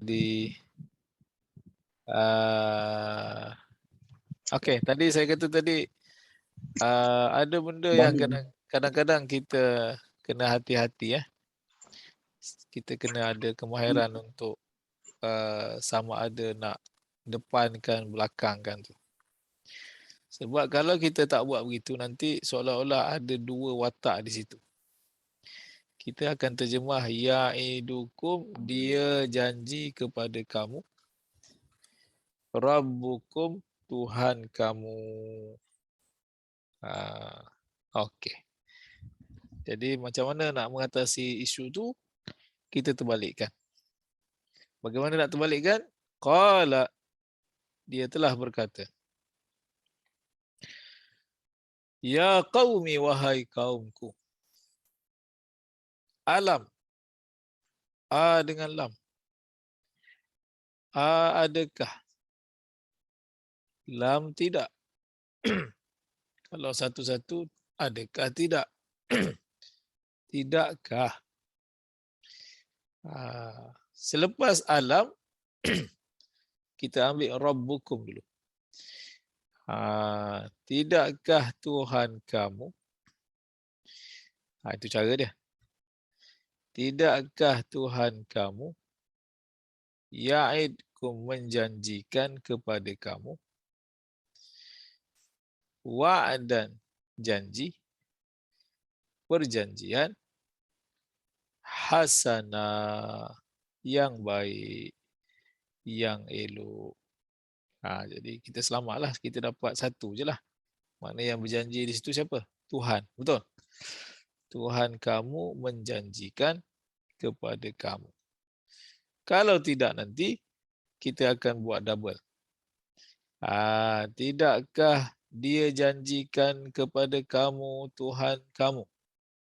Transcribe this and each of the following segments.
di okey, tadi saya kata tadi ada benda yang kadang-kadang kita kena hati-hati ya. Kita kena ada kemahiran untuk sama ada nak depankan, belakangkan tu. Sebab kalau kita tak buat begitu, nanti seolah-olah ada dua watak di situ. Kita akan terjemah ya'idukum, dia janji kepada kamu. Rabbukum, Tuhan kamu. Okey. Jadi macam mana nak mengatasi isu tu? Kita terbalikkan. Bagaimana nak terbalikkan? Qala, dia telah berkata. Ya qaumi, wahai kaumku. Alam. A dengan lam. A adakah? Lam tidak. Kalau satu-satu, adakah tidak? Tidakkah? Selepas alam, kita ambil Rabbukum dulu. Tidakkah Tuhan kamu? Itu cara dia. Tidakkah Tuhan kamu ya'idkum, menjanjikan kepada kamu, wa'dan, janji, perjanjian, hasanah, yang baik, yang elok. Jadi kita selamatlah, kita dapat satu je lah. Mana yang berjanji di situ siapa? Tuhan, betul? Tuhan kamu menjanjikan kepada kamu. Kalau tidak nanti kita akan buat double. Tidakkah dia janjikan kepada kamu Tuhan kamu?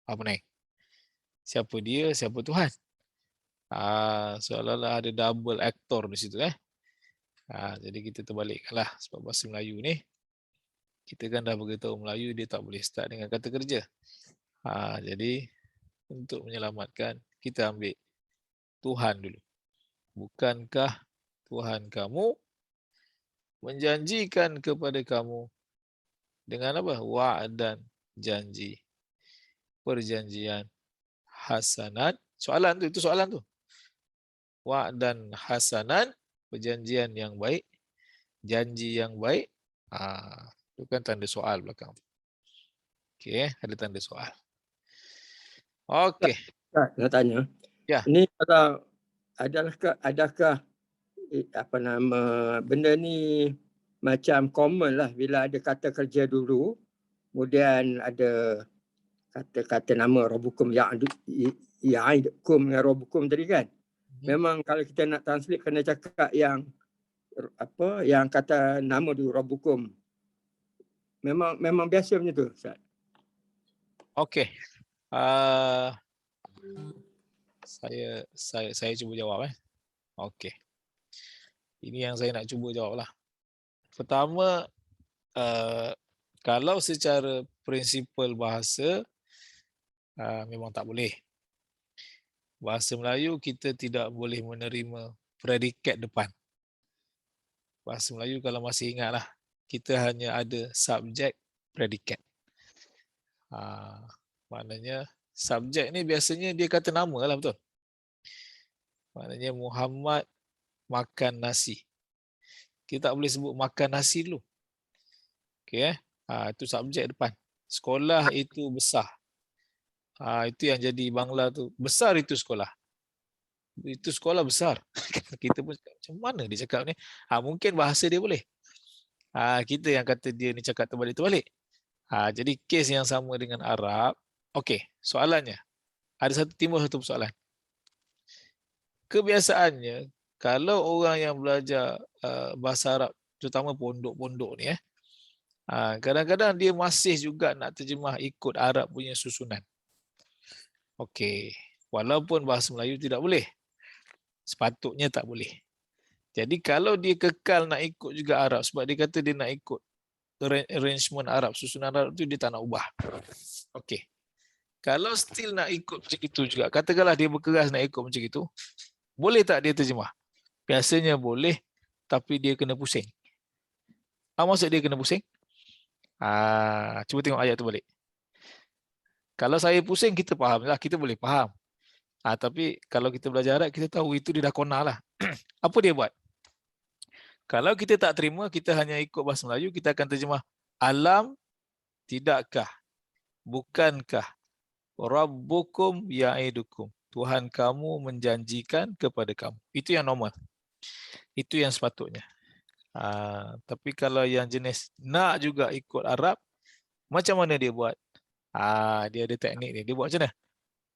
Apa ni? Siapa dia, siapa Tuhan? Seolah-olah ada double aktor di situ. Jadi kita terbalikkanlah. Sebab bahasa Melayu ni, kita kan dah beritahu Melayu, dia tak boleh start dengan kata kerja. Jadi untuk menyelamatkan, kita ambil Tuhan dulu. Bukankah Tuhan kamu menjanjikan kepada kamu dengan apa? Wa'dan, janji, perjanjian, hasanat. Soalan tu, itu soalan tu. Wa'dan hasanan, perjanjian yang baik, janji yang baik. Itu kan tanda soal belakang tu. Okey, ada tanda soal. Okey. Nak tanya. Ya. Ini kalau adakah apa nama benda ni macam common lah bila ada kata kerja dulu, kemudian ada kata nama Rabbukum ya'idukum dengan Rabbukum tadi kan. Memang kalau kita nak translate kena cakap yang apa, yang kata nama dulu Rabbukum. Memang biasa macam tu, Ustaz. Okey. Saya cuba jawab. Okey. Ini yang saya nak cuba jawab lah. Pertama, kalau secara prinsipal bahasa, memang tak boleh. Bahasa Melayu kita tidak boleh menerima predikat depan. Bahasa Melayu kalau masih ingatlah, kita hanya ada subjek, predikat. Maknanya subjek ni biasanya dia kata nama lah, betul? Maknanya Muhammad makan nasi. Kita tak boleh sebut makan nasi dulu. Okey, itu subjek depan. Sekolah itu besar. Itu yang jadi Bangla tu. Besar itu sekolah. Itu sekolah besar. Kita pun cakap, macam mana dia cakap ni? Mungkin bahasa dia boleh. Kita yang kata dia ni cakap terbalik-terbalik. Jadi kes yang sama dengan Arab. Okey, soalannya. Ada timbul satu persoalan. Kebiasaannya, kalau orang yang belajar bahasa Arab, terutama pondok-pondok ni, kadang-kadang dia masih juga nak terjemah ikut Arab punya susunan. Okey, walaupun bahasa Melayu tidak boleh. Sepatutnya tak boleh. Jadi kalau dia kekal nak ikut juga Arab, sebab dia kata dia nak ikut arrangement Arab, susunan Arab tu dia tak nak ubah. Okey. Kalau still nak ikut macam itu juga, katakanlah dia berkeras nak ikut macam itu, boleh tak dia terjemah? Biasanya boleh, tapi dia kena pusing. Apa maksud dia kena pusing? Cuba tengok ayat tu balik. Kalau saya pusing, kita faham lah, kita boleh faham. Tapi kalau kita belajar Arab, kita tahu itu dia dah kona lah. Apa dia buat? Kalau kita tak terima, kita hanya ikut bahasa Melayu, kita akan terjemah, alam tidakkah, bukankah, Rabbukum ya'idukum, Tuhan kamu menjanjikan kepada kamu. Itu yang normal. Itu yang sepatutnya. Tapi kalau yang jenis nak juga ikut Arab, macam mana dia buat? Dia ada teknik ni. Dia buat macam mana?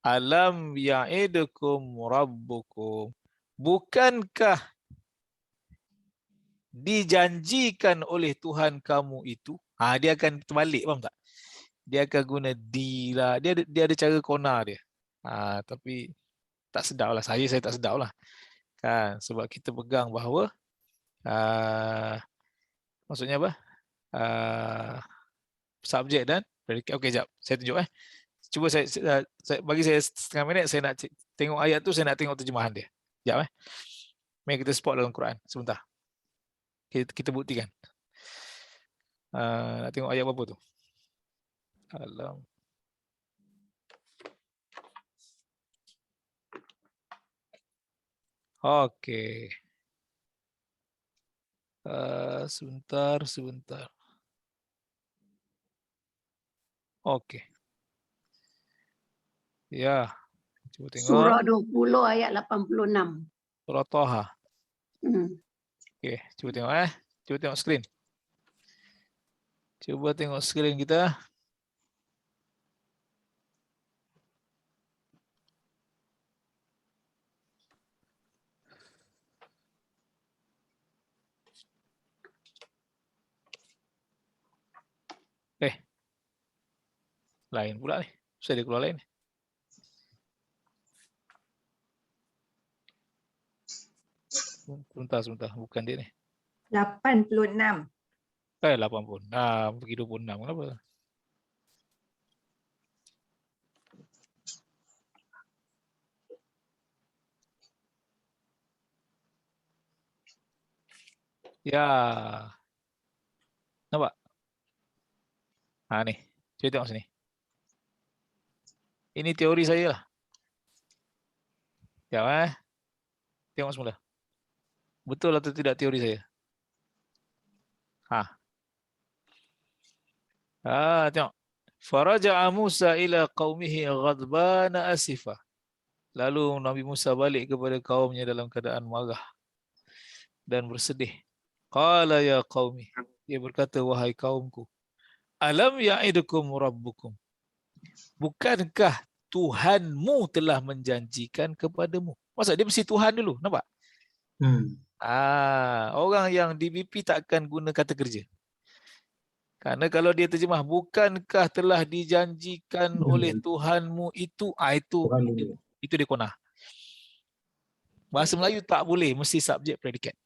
Alam ya'idukum rabbukum. Bukankah dijanjikan oleh Tuhan kamu itu? Dia akan terbalik, faham tak? Dia akan guna di lah. Dia ada cara kona dia. Tapi tak sedap lah. Saya tak sedap lah. Kan? Sebab kita pegang bahawa maksudnya apa? Subjek dan predikat. Okey, jap. Saya tunjuk Cuba saya bagi saya setengah minit, saya nak tengok ayat tu, saya nak tengok terjemahan dia. Sekejap Mari kita spot dalam Quran sebentar. Kita buktikan. Nak tengok ayat berapa tu? Alam. Okey. Sebentar. Okey. Ya. Cuba tengok. Surah 20 ayat 86. Surah Taha. Okey, cuba tengok Cuba tengok skrin. Cuba tengok skrin kita. Lain pula ni. Saya dia keluar lain. Sebentar. Bukan dia ni. 86. 80. Pergi 26. Kenapa? Ya. Nampak? Ni. Cuba tengok sini. Ini teori saya lah. Sekejap Tengok semula. Betul atau tidak teori saya? Tengok. Faraja'a Musa ila qaumihi ghadbana asifa. Lalu Nabi Musa balik kepada kaumnya dalam keadaan marah dan bersedih. Qala ya qaumi. Dia berkata, wahai kaumku. Alam ya'idukum rabbukum. Bukankah Tuhanmu telah menjanjikan kepadamu? Maksud dia mesti Tuhan dulu. Nampak? Orang yang DBP takkan guna kata kerja. Karena kalau dia terjemah, bukankah telah dijanjikan oleh Tuhanmu itu, itu dia konah. Bahasa Melayu tak boleh, mesti subjek predikat.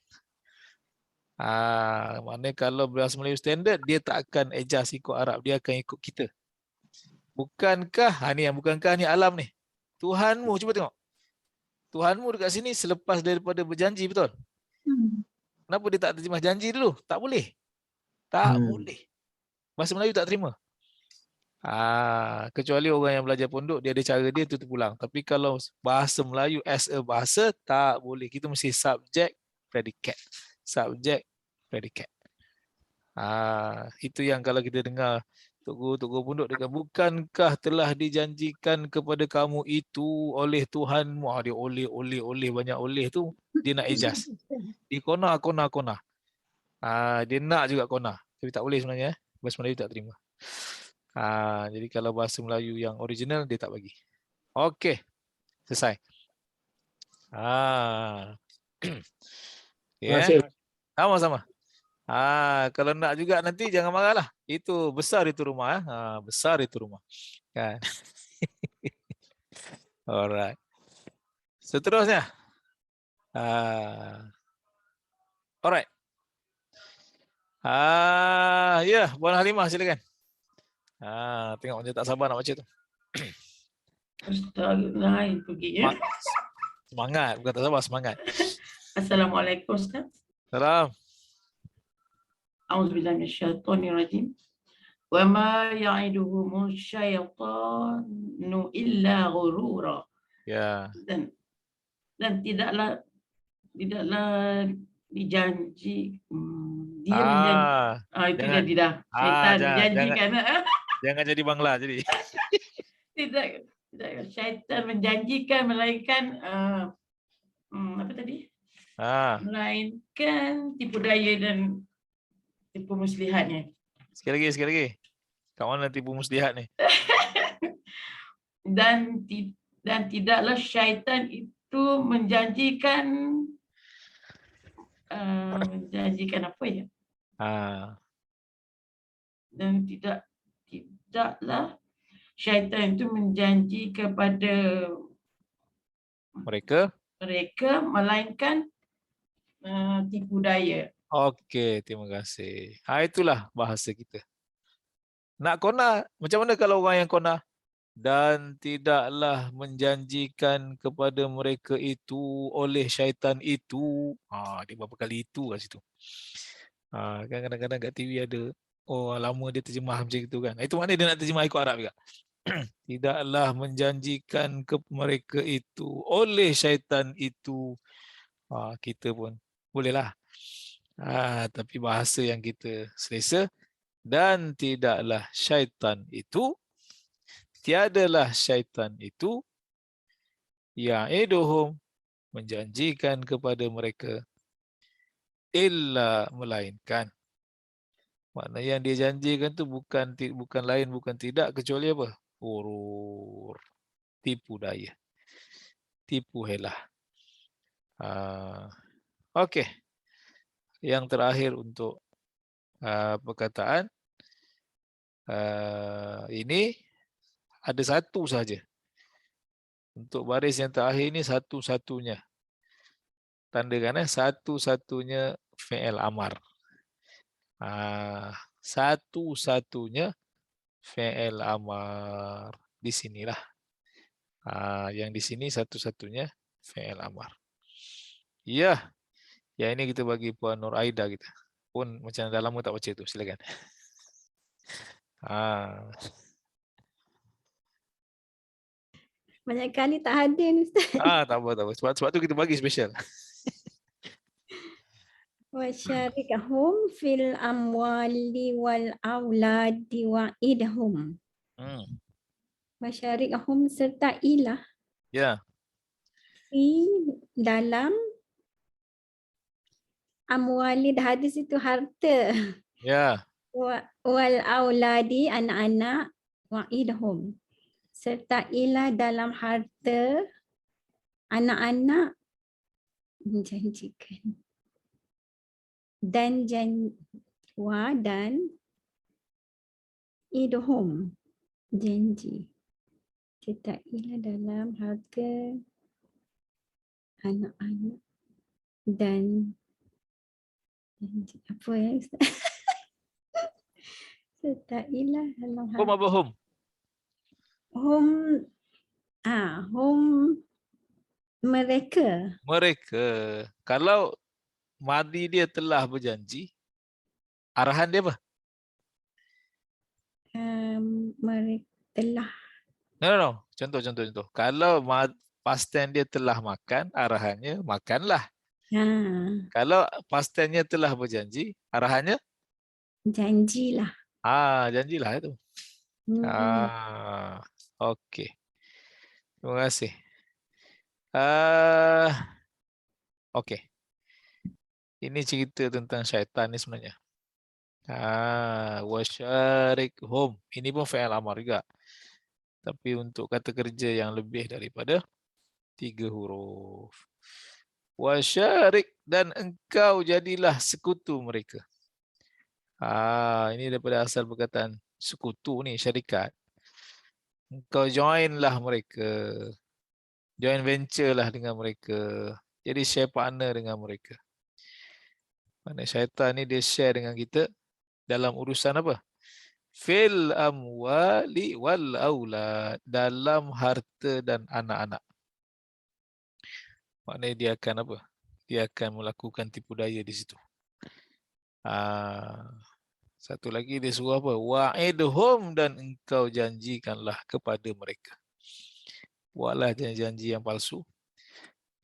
Maknanya kalau bahasa Melayu standard, dia tak akan adjust ikut Arab, dia akan ikut kita. Bukankah, ni yang bukankah ni alam ni. Tuhanmu, cuba tengok. Tuhanmu dekat sini selepas daripada berjanji, betul? Kenapa dia tak terjemah janji dulu? Tak boleh. Tak boleh. Bahasa Melayu tak terima. Kecuali orang yang belajar pondok, dia ada cara dia tu terpulang. Tapi kalau bahasa Melayu as a bahasa, tak boleh. Kita mesti subjek, predikat. Subjek, predikat. Itu yang kalau kita dengar Tok Pondok dengan bukankah telah dijanjikan kepada kamu itu oleh Tuhanmu. Dia oleh banyak oleh tu, dia nak adjust. Dia kona. Dia nak juga kona. Tapi tak boleh sebenarnya. Bahasa Melayu tak terima. Jadi kalau bahasa Melayu yang original, dia tak bagi. Okey. Selesai. Sama-sama. Kalau nak juga nanti jangan marahlah. Itu besar itu rumah. Besar itu rumah. Kan? Alright. Seterusnya. Alright. Ya, Puan Halimah silakan. Tengok macam tak sabar nak baca tu. Astagfirullahaladzim pergi ya. Semangat, bukan tak sabar, semangat. Assalamualaikum Ustaz. Salam. A'udzubillahi minasyaitonirrajim. Wa ma ya'iduhumus syaitanu illa ghurura. Ya. Dan tidaklah dijanji dia Ah, menjanji itu jangan. dia syaitan Jangan menjanjikan jangan jadi bangla jadi. tidak syaitan menjanjikan melainkan apa tadi? Melainkan tipu daya dan tipu muslihatnya. Sekali lagi. Kat mana tipu muslihat ni? Dan tidaklah syaitan itu menjanjikan apa ya? Dan tidaklah syaitan itu menjanji kepada mereka melainkan tipu daya. Okey, terima kasih. Itulah bahasa kita. Nak kona, macam mana kalau orang yang kona? Dan tidaklah menjanjikan kepada mereka itu oleh syaitan itu. Dia berapa kali itu kat situ. Kan kadang-kadang kat TV ada, lama dia terjemah macam itu kan. Itu maknanya dia nak terjemah ikut Arab juga. Tidaklah menjanjikan ke mereka itu oleh syaitan itu. Kita pun bolehlah. Tapi bahasa yang kita selesa. Dan tidaklah syaitan itu, tiadalah syaitan itu, ya'iduhum, menjanjikan kepada mereka, illa, melainkan. Maknanya yang dia janjikan tu bukan lain, bukan tidak, kecuali apa? Ghurur, tipu daya, tipu helah. Okey. Yang terakhir untuk perkataan ini ada satu saja. Untuk baris yang terakhir ini satu-satunya. Tandakan satu-satunya fi'il amar. Satu-satunya fi'il amar. Di sinilah. Yang di sini satu-satunya fi'il amar. Ya. Yang ini kita bagi Puan Nur Aida kita. Pun macam dah lama tak baca tu. Silakan. Banyak kali tak hadir ni Ustaz. Tak apa. Sebab tu kita bagi special. Wasyarikhum fil amwali wal auladi wa'idhum. Wasyarikhum serta ilah. Ya. Di dalam amwali, hadis itu harta. Ya. Wal auladi, anak-anak, wa'idhum. Serta ilah dalam harta anak-anak menjanjikan. Dan dan idhum, janji. Serta ilah dalam harta anak-anak dan janji. Apa ya Ustaz? Serta ilah dalam harta. Hum apa hum? Hum mereka. Kalau madi dia telah berjanji, arahan dia apa? Mereka telah. No. Contoh. Kalau past tense dia telah makan, arahannya makanlah. Kalau past tense-nya telah berjanji, arahannya? Janjilah. Janjilah itu. Okey. Terima kasih. Okey. Ini cerita tentang syaitan ni sebenarnya. Wasyarikhum. Ini pun fi'il amar juga. Tapi untuk kata kerja yang lebih daripada 3 huruf. Wasyarik, dan engkau jadilah sekutu mereka. Ini daripada asal perkataan sekutu ni, syarikat. Engkau joinlah mereka. Join venture lah dengan mereka. Jadi share partner dengan mereka. Mana syaitan ni dia share dengan kita dalam urusan apa? Fil amwali wal aulad, dalam harta dan anak-anak. Maknanya dia akan apa? dia akan melakukan tipu daya di situ. Satu lagi dia suruh apa? Wa'idhum, dan engkau janjikanlah kepada mereka. Buatlah janji-janji yang palsu,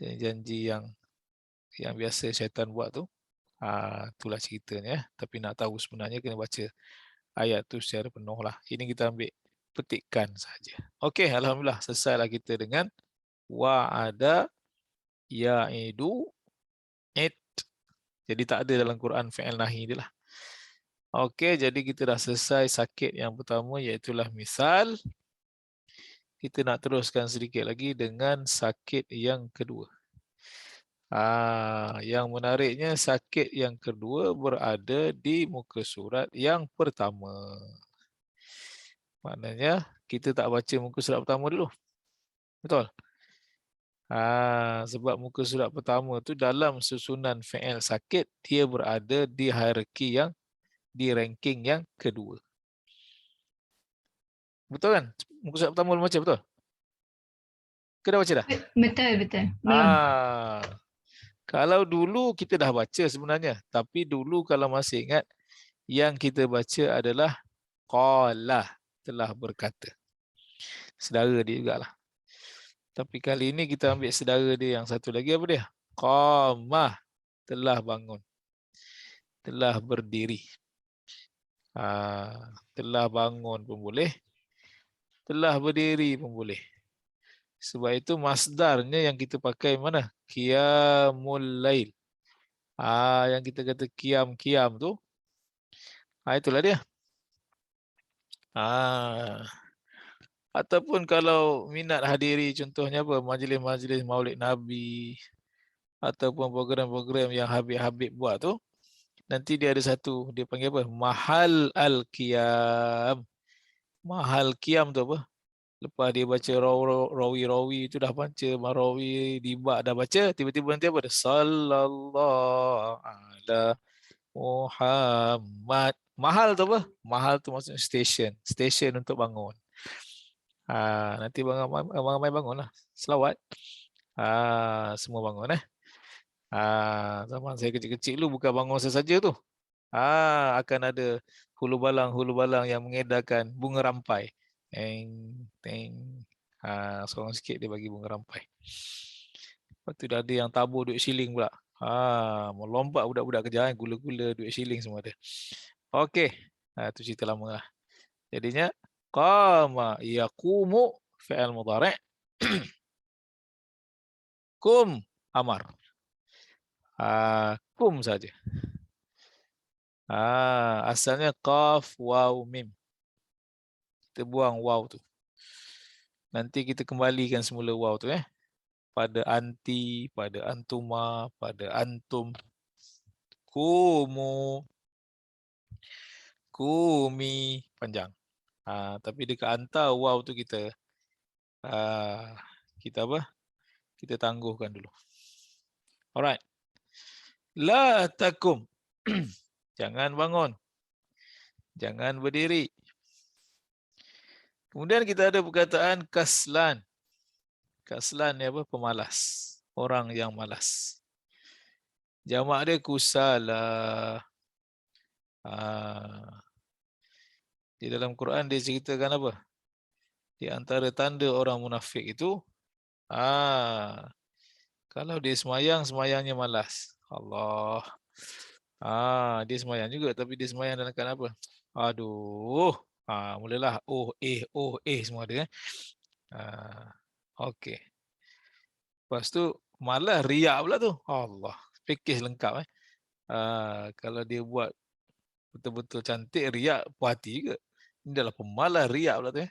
janji-janji yang biasa syaitan buat tu. Itulah ceritanya. Tapi nak tahu sebenarnya kena baca ayat tu secara penuh lah. Ini kita ambil petikan saja. Okey, alhamdulillah selesailah kita dengan wa'ada ya'idu id. Jadi tak ada dalam Quran fi'il nahi dia lah. Okey, jadi kita dah selesai sakit yang pertama, iaitulah misal. Kita nak teruskan sedikit lagi dengan sakit yang kedua. Yang menariknya sakit yang kedua berada di muka surat yang pertama. Maknanya kita tak baca muka surat pertama dulu. Betul? Sebab muka surat pertama tu dalam susunan fi'il sakit, dia berada di hierarki yang, di ranking yang kedua. Betul kan? Muka surat pertama belum baca, betul? Ke dah baca dah? Betul. Belum. Kalau dulu kita dah baca sebenarnya, tapi dulu kalau masih ingat, yang kita baca adalah qala, telah berkata. Saudara dia jugalah. Tapi kali ini kita ambil saudara dia yang satu lagi, apa dia? Qamah, telah bangun. Telah berdiri. Telah bangun pun boleh. Telah berdiri pun boleh. Sebab itu masdarnya yang kita pakai mana? Qiyamul lail. Yang kita kata qiyam tu. Itulah dia. Ataupun kalau minat hadiri, contohnya apa? Majlis-majlis Maulid Nabi. Ataupun program-program yang Habib-Habib buat tu. Nanti dia ada satu, dia panggil apa? Mahal al-qiyam. Mahal qiyam tu apa? Lepas dia baca rawi-rawi itu dah baca, marawi, dibak dah baca, tiba-tiba nanti apa? Sallallahu ala Muhammad. Mahal tu apa? Mahal tu maksudnya station. Station untuk bangun. Nanti ramai bangun lah. Selawat. Semua bangun zaman saya kecil-kecil dulu bukan bangun saja tu. Akan ada hulu balang yang mengedarkan bunga rampai. Teng. Seorang sikit dia bagi bunga rampai. Lepas tu dah ada yang tabur duit siling pula. Melompat budak-budak kerja, gula-gula duit siling semua ada. Okey. Tu cerita lama lah. Jadinya qama yaqumu fi'il mudhari'. Kum amar. Kum saja. Asalnya qaf waw mim. Kita buang waw tu. Nanti kita kembalikan semula waw tu pada anti, pada antuma, pada antum. Kumu, kumi, panjang. Tapi dekat anta waw tu kita apa? Kita tangguhkan dulu. Alright. La takum. Jangan bangun. Jangan berdiri. Kemudian kita ada perkataan kaslan. Kaslan ni apa? Pemalas. Orang yang malas. Jamak dia kusala. Di dalam Quran dia ceritakan apa? Di antara tanda orang munafik itu, kalau dia semayangnya malas. Allah. Dia semayang juga, tapi dia semayang dalam keadaan apa? Aduh. Mulalah semua ada. Okey. Lepas tu malas riak pula tu. Allah. Fikir lengkap kalau dia buat betul-betul cantik, riak puas hati juga. Ini adalah pemalas riak pula tu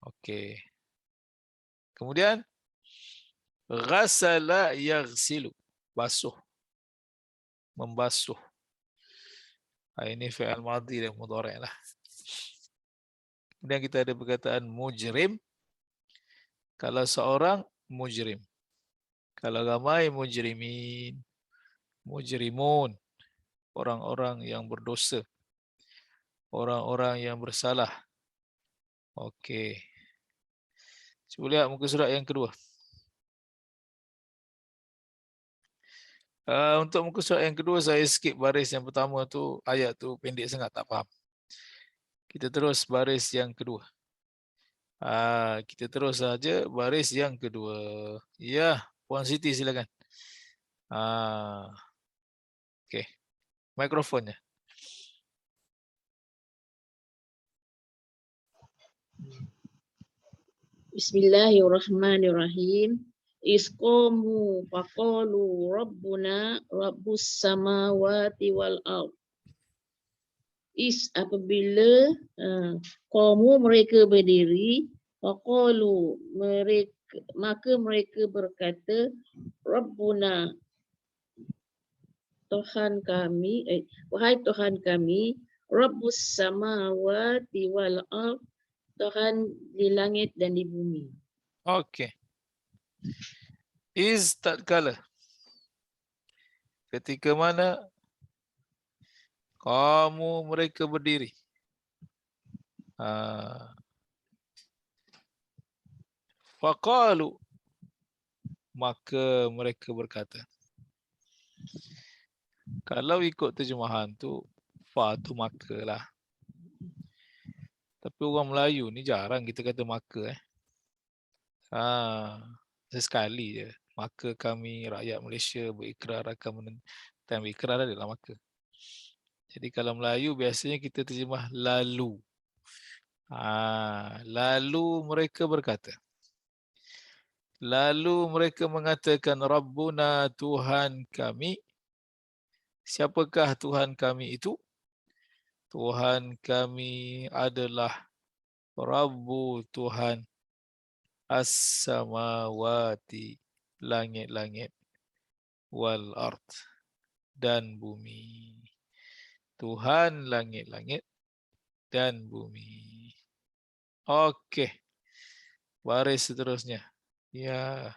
Okey. Kemudian ghasala yaghsilu, basuh, membasuh. Ini fi'il madhi dan mudhari' lah. Kemudian kita ada perkataan mujrim. Kalau seorang mujrim. Kalau ramai mujrimin, mujrimun, orang-orang yang berdosa, orang-orang yang bersalah. Okey. Cuba lihat muka surat yang kedua. Untuk muka surat yang kedua, saya skip baris yang pertama tu, ayat tu pendek sangat, tak faham. Kita terus baris yang kedua. Kita terus saja baris yang kedua. Ya, Puan Siti silakan. Okey. Mikrofonnya. Bismillahirrahmanirrahim. Isqamu faqalu rabbuna rabbus samawati wal ard. Apabila qamu mereka berdiri, faqalu maka mereka berkata, Rabbuna Tuhan kami, wahai Tuhan kami, Rabbus samawati wal ard, Tuhan di langit dan di bumi. Okey. Is tatkala. Ketika mana kamu mereka berdiri. Faqalu, maka mereka berkata. Kalau ikut terjemahan tu, fa tu maka lah. Tapi orang Melayu ni jarang kita kata maka. Sesekali je. Maka kami rakyat Malaysia berikrar akan berikrar adalah maka. Jadi kalau Melayu biasanya kita terjemah lalu. Lalu mereka berkata. Lalu mereka mengatakan Rabbuna Tuhan kami. Siapakah Tuhan kami itu? Tuhan kami adalah Rabbu Tuhan as-samawati, langit-langit, wal ard, dan bumi. Tuhan langit-langit dan bumi. Okey. Baris seterusnya. Ya.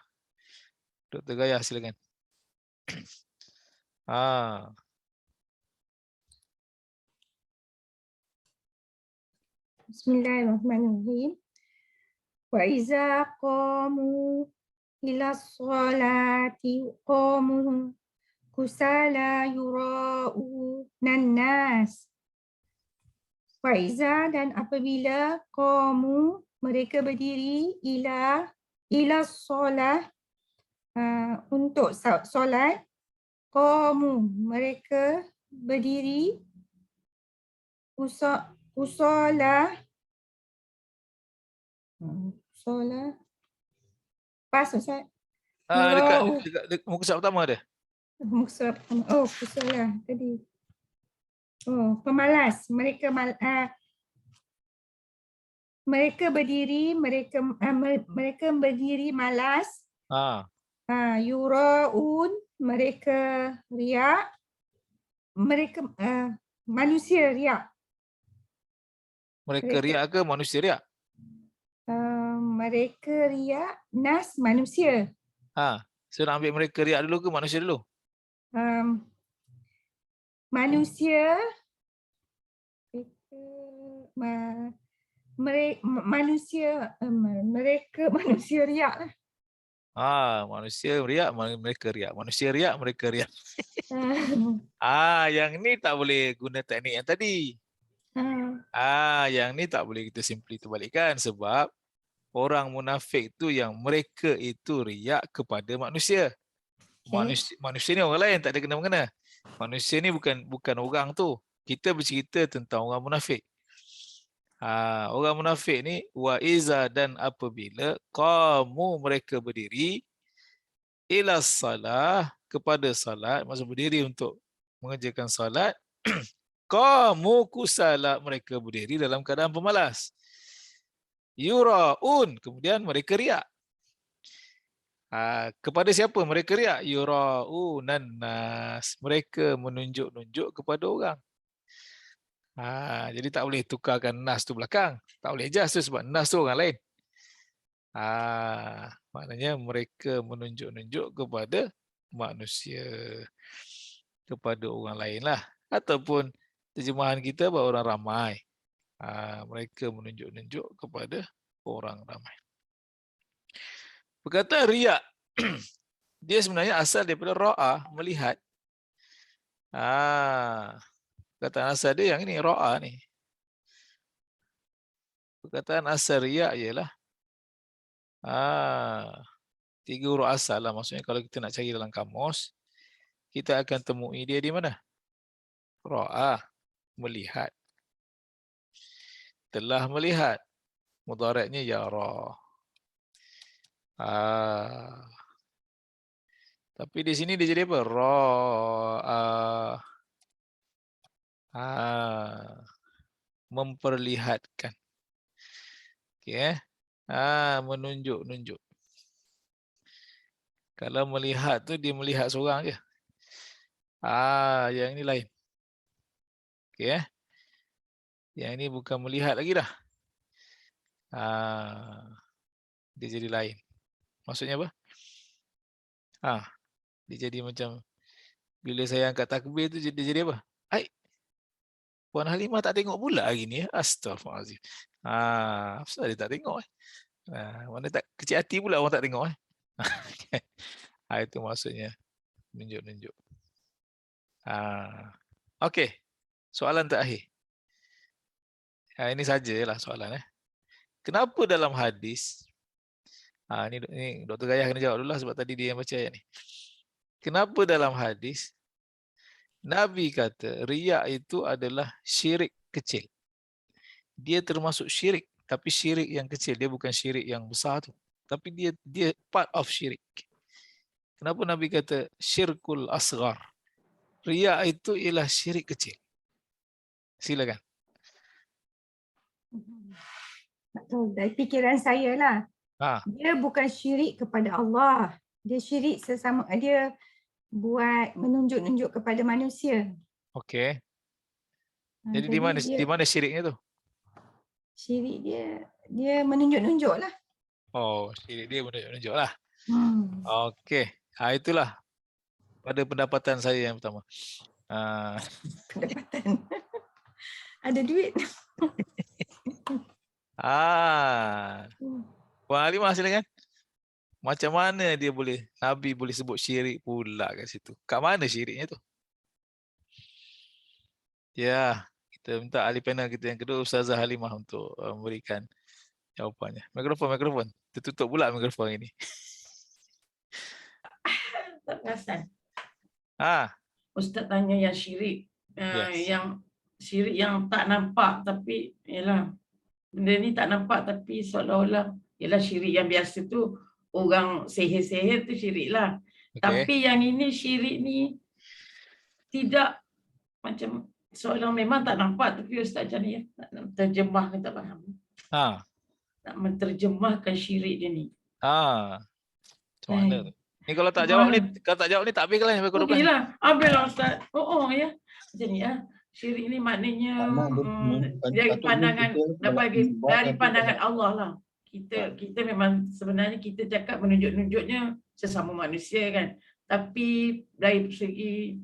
Dr. Gaya silakan. Bismillahirrahmanirrahim. Wa iza qamu ila sholati qamu kusala yura'unan nas. Wa iza, dan apabila qamu mereka berdiri ila solat untuk solat, qamu mereka berdiri Usola pas Ustaz. Dekat muka surat pertama ada. Muka surat pertama. Oh, usola tadi. Oh, pemalas. Mereka berdiri, mereka berdiri malas. Yuraun, mereka riak. Mereka manusia riak. Mereka riak ke manusia riak? Mereka riak, nas manusia. So nak ambil mereka riak dulu ke manusia dulu? Manusia, mereka manusia riak. Manusia riak, mereka riak. Manusia riak, mereka riak. Yang ni tak boleh guna teknik yang tadi. Yang ni tak boleh kita simply terbalikkan sebab orang munafik tu yang mereka itu riak kepada manusia. Manusia ni orang lain, tak ada kena-mengena. Manusia ni bukan orang tu. Kita bercerita tentang orang munafik. Orang munafik ni wa iza, dan apabila qamu mereka berdiri ila salah, kepada salat, maksud berdiri untuk mengerjakan salat. Qamu kusala, mereka berdiri dalam keadaan pemalas. Yura'un, kemudian mereka riak. Kepada siapa mereka riak? Yura'unan nas, mereka menunjuk-nunjuk kepada orang. Jadi tak boleh tukarkan nas tu belakang. Tak boleh adjust tu sebab nas tu orang lain. Maknanya mereka menunjuk-nunjuk kepada manusia, kepada orang lain lah. Ataupun terjemahan kita bahawa orang ramai. Mereka menunjuk-nunjuk kepada orang ramai. Perkataan riak. Dia sebenarnya asal daripada ra'a, melihat. Perkataan asal dia yang ini, ra'a ni. Perkataan asal riya ialah 3 huruf asal lah. Maksudnya kalau kita nak cari dalam kamus, kita akan temui dia di mana? Ra'a, melihat. Telah melihat. Mudhari'nya yara. Tapi di sini dia jadi apa? Ra'a. Memperlihatkan. Okey. Menunjuk-nunjuk. Kalau melihat tu dia melihat seorang je. Yang ini lain. Okey. Yang ini bukan melihat lagi dah. Dia jadi lain. Maksudnya apa? Dia jadi macam bila saya angkat takbir tu dia jadi apa? Puan Halimah tak tengok pula hari ni. Astaghfirullahalazim. Kenapa dia tak tengok? Mana tak kecil hati pula orang tak tengok. Itu maksudnya nunjuk-nunjuk. Okey. Soalan terakhir. Ini sajalah soalan. Kenapa dalam hadis, ni Dr. Gayah kena jawab dulu lah sebab tadi dia yang baca ayat ni. Kenapa dalam hadis Nabi kata riya itu adalah syirik kecil. Dia termasuk syirik, tapi syirik yang kecil. Dia bukan syirik yang besar tu. Tapi dia part of syirik. Kenapa Nabi kata syirkul asghar? Riya itu ialah syirik kecil. Silakan. Betul. Dari fikiran saya lah. Dia bukan syirik kepada Allah. Dia syirik sesama. Dia buat menunjuk-nunjuk kepada manusia. Okey. Jadi di mana syiriknya tu? Syirik dia menunjuk-nunjuk lah. Syirik dia menunjuk-nunjuk lah. Okey. Itulah pada pendapatan saya yang pertama. Pendapatan. Ada duit. Puan Halimah silakan. Macam mana Nabi boleh sebut syirik pula kat situ? Kat mana syiriknya tu? Ya, kita minta ahli panel kita yang kedua, Ustazah Halimah untuk memberikan jawapannya. Mikrofon. Tertutup pula mikrofon ini. Tak perasan. Ustaz tanya yang syirik, yang syirik yang tak nampak tapi ialah benda ni tak nampak tapi seolah-olah ialah syirik yang biasa tu, orang sihir-sihir tu syirik lah. Tapi yang ini syirik ni tidak macam seolah memang tak nampak tapi Ustaz macam ni tak terjemah tak faham. Nak menterjemahkan syirik dia ni. Macam mana tu? Ni kalau tak jawab ni tak habis lah. Okeylah, habislah Ustaz. Ya. Macam ni syirik ni maknanya dari pandangan dari pandangan Allah lah. Kita memang sebenarnya kita cakap menunjuk-nunjuknya sesama manusia kan. Tapi dari segi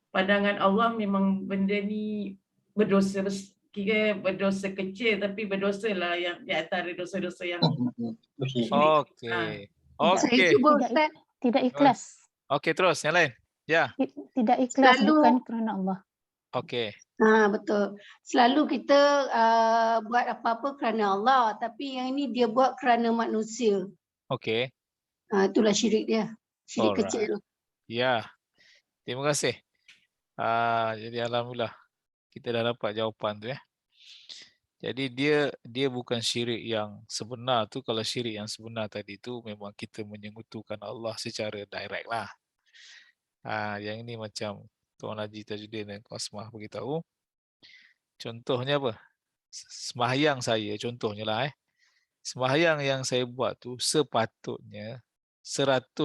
pandangan Allah memang benda ni berdosa, kira berdosa kecil tapi berdosa lah yang di antara dosa-dosa yang Okey. Tidak ikhlas. Okey, terus yang lain. Ya. Tidak ikhlas bukan kerana Allah. Okey. Betul. Selalu kita buat apa-apa kerana Allah, tapi yang ini dia buat kerana manusia. Okey. Itulah syirik dia. Syirik kecil. Ya. Terima kasih. Jadi alhamdulillah kita dah dapat jawapan tu ya. Jadi dia bukan syirik yang sebenar tu. Kalau syirik yang sebenar tadi tu memang kita menyekutukan Allah secara direct lah. Yang ini macam Tuan Haji Tajuddin dan Qasmah beritahu. Contohnya apa? Sembahyang saya contohnya lah sembahyang yang saya buat tu sepatutnya 100%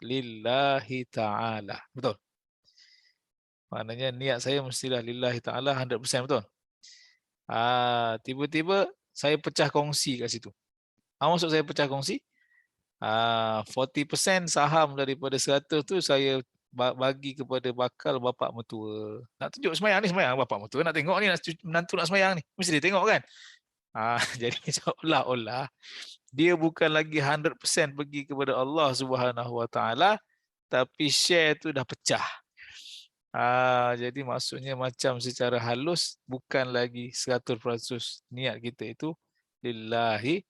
lillahi ta'ala. Betul? Maknanya niat saya mestilah lillahi ta'ala 100%, betul? Tiba-tiba saya pecah kongsi kat situ. Maksud saya pecah kongsi, 40% saham daripada 100 tu saya bagi kepada bakal bapak mertua. Nak tunjuk semayang ni, semayang bapak mertua nak tengok ni, menantu nak semayang ni, mesti dia tengok kan. Jadi seolah-olah dia bukan lagi 100% pergi kepada Allah Subhanahu Wa Taala, tapi share tu dah pecah. Jadi maksudnya macam secara halus bukan lagi 100% niat kita itu lillahi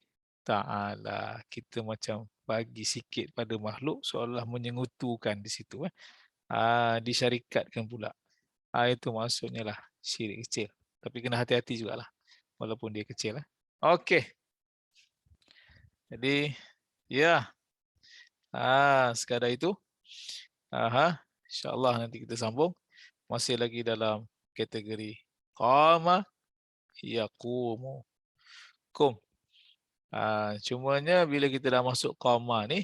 ta'ala. Kita macam bagi sikit pada makhluk seolah menyengutukan di situ. Disyarikatkan pula. Itu maksudnya lah syirik kecil. Tapi kena hati-hati jugalah walaupun dia kecil. Okey. Jadi ya. Sekadar itu. InsyaAllah nanti kita sambung. Masih lagi dalam kategori qama yaqumu. Cumanya bila kita dah masuk qama ni,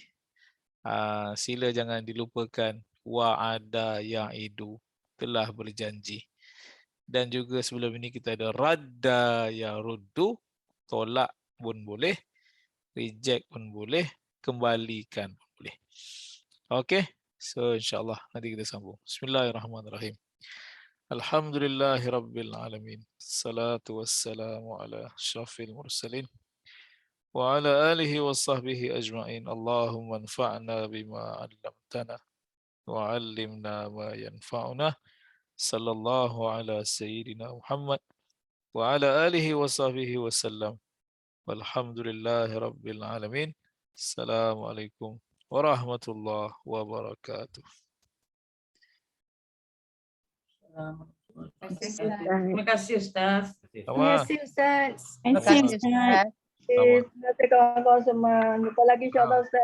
sila jangan dilupakan wa'ada ya'idu, telah berjanji. Dan juga sebelum ini kita ada radda yaruddu, tolak pun boleh, reject pun boleh, kembalikan pun boleh. Okey. So insyaAllah nanti kita sambung. Bismillahirrahmanirrahim. Alhamdulillahirabbil alamin. Salatu wassalamu ala asyrafil mursalin wa ala alihi wa sahbihi ajma'in. Allahumma anfa'na bima 'allamtana wa 'allimna ma yanfa'una. Sallallahu ala sayyidina Muhammad wa ala alihi wa sahbihi wasallam. Walhamdulillahirabbil alamin. Assalamualaikum warahmatullahi wabarakatuh. Terima kasih Ustaz. Terima kasih Ustaz. Terima kasih Ustaz. Terima kasih kawan-kawan semua. Jumpa lagi insyaAllah Ustaz.